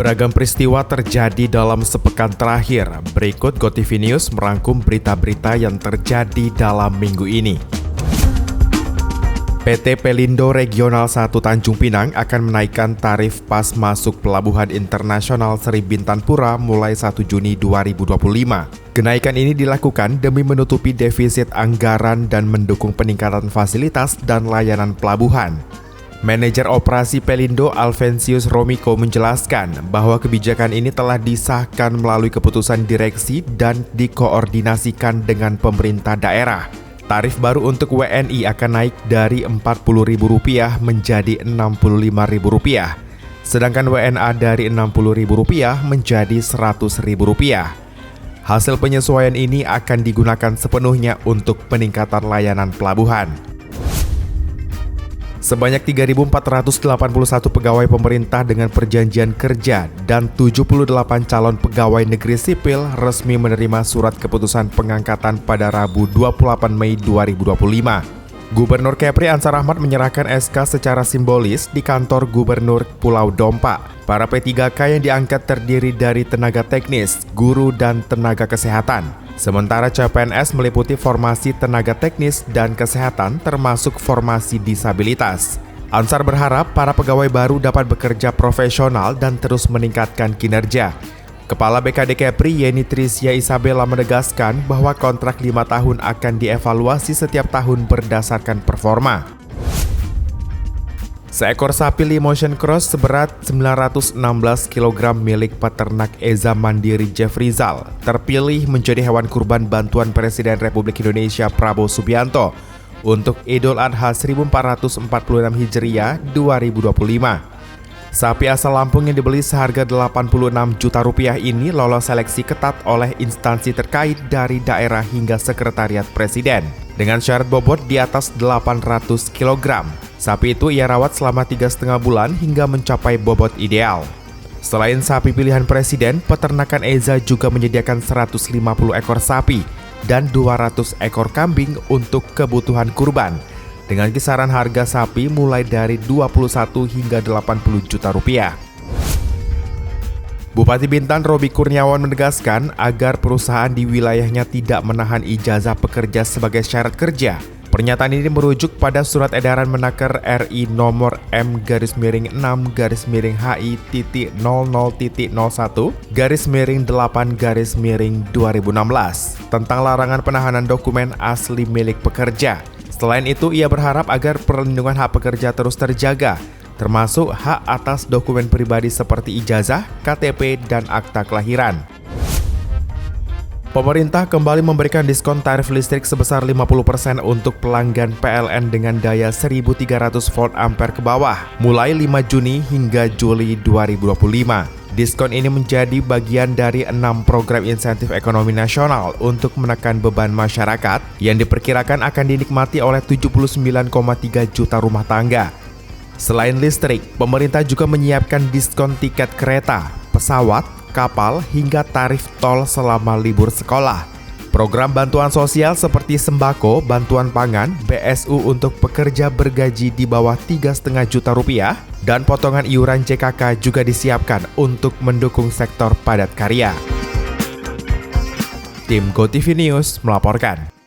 Beragam peristiwa terjadi dalam sepekan terakhir. Berikut GoTV News merangkum berita-berita yang terjadi dalam minggu ini. PT Pelindo Regional 1 Tanjung Pinang akan menaikkan tarif pas masuk Pelabuhan Internasional Sri Bintang-Pura mulai 1 Juni 2025. Kenaikan ini dilakukan demi menutupi defisit anggaran dan mendukung peningkatan fasilitas dan layanan pelabuhan. Manajer Operasi Pelindo Alvensius Romiko menjelaskan bahwa kebijakan ini telah disahkan melalui keputusan direksi dan dikoordinasikan dengan pemerintah daerah. Tarif baru untuk WNI akan naik dari Rp40.000 menjadi Rp65.000, sedangkan WNA dari Rp60.000 menjadi Rp100.000. Hasil penyesuaian ini akan digunakan sepenuhnya untuk peningkatan layanan pelabuhan. Sebanyak 3.481 pegawai pemerintah dengan perjanjian kerja dan 78 calon pegawai negeri sipil resmi menerima surat keputusan pengangkatan pada Rabu 28 Mei 2025. Gubernur Kepri Ansar Ahmad menyerahkan SK secara simbolis di kantor Gubernur Pulau Dompa. Para P3K yang diangkat terdiri dari tenaga teknis, guru, dan tenaga kesehatan. Sementara CPNS meliputi formasi tenaga teknis dan kesehatan termasuk formasi disabilitas. Ansar berharap para pegawai baru dapat bekerja profesional dan terus meningkatkan kinerja. Kepala BKD Kepri Yeni Trisya Isabella menegaskan bahwa kontrak 5 tahun akan dievaluasi setiap tahun berdasarkan performa. Seekor sapi Limotion Cross seberat 916 kg milik peternak Eza Mandiri Jeff Rizal terpilih menjadi hewan kurban bantuan Presiden Republik Indonesia Prabowo Subianto untuk Idul Adha 1446 Hijriah 2025. Sapi asal Lampung yang dibeli seharga Rp86 juta ini lolos seleksi ketat oleh instansi terkait dari daerah hingga Sekretariat Presiden dengan syarat bobot di atas 800 kg. Sapi itu ia rawat selama 3,5 bulan hingga mencapai bobot ideal. Selain sapi pilihan Presiden, peternakan Eza juga menyediakan 150 ekor sapi dan 200 ekor kambing untuk kebutuhan kurban, dengan kisaran harga sapi mulai dari 21 hingga 80 juta rupiah. Bupati Bintan Robi Kurniawan menegaskan agar perusahaan di wilayahnya tidak menahan ijazah pekerja sebagai syarat kerja. Pernyataan ini merujuk pada surat edaran Menaker RI nomor M-HI.00.01-8-2016 tentang larangan penahanan dokumen asli milik pekerja. Selain itu, ia berharap agar perlindungan hak pekerja terus terjaga, termasuk hak atas dokumen pribadi seperti ijazah, KTP, dan akta kelahiran. Pemerintah kembali memberikan diskon tarif listrik sebesar 50% untuk pelanggan PLN dengan daya 1.300 volt ampere ke bawah, mulai 5 Juni hingga Juli 2025. Diskon ini menjadi bagian dari 6 program insentif ekonomi nasional untuk menekan beban masyarakat yang diperkirakan akan dinikmati oleh 79,3 juta rumah tangga. Selain listrik, pemerintah juga menyiapkan diskon tiket kereta, pesawat, kapal, hingga tarif tol selama libur sekolah. Program bantuan sosial seperti sembako, bantuan pangan, BSU untuk pekerja bergaji di bawah 3,5 juta rupiah, dan potongan iuran JKK juga disiapkan untuk mendukung sektor padat karya. Tim GoTV News melaporkan.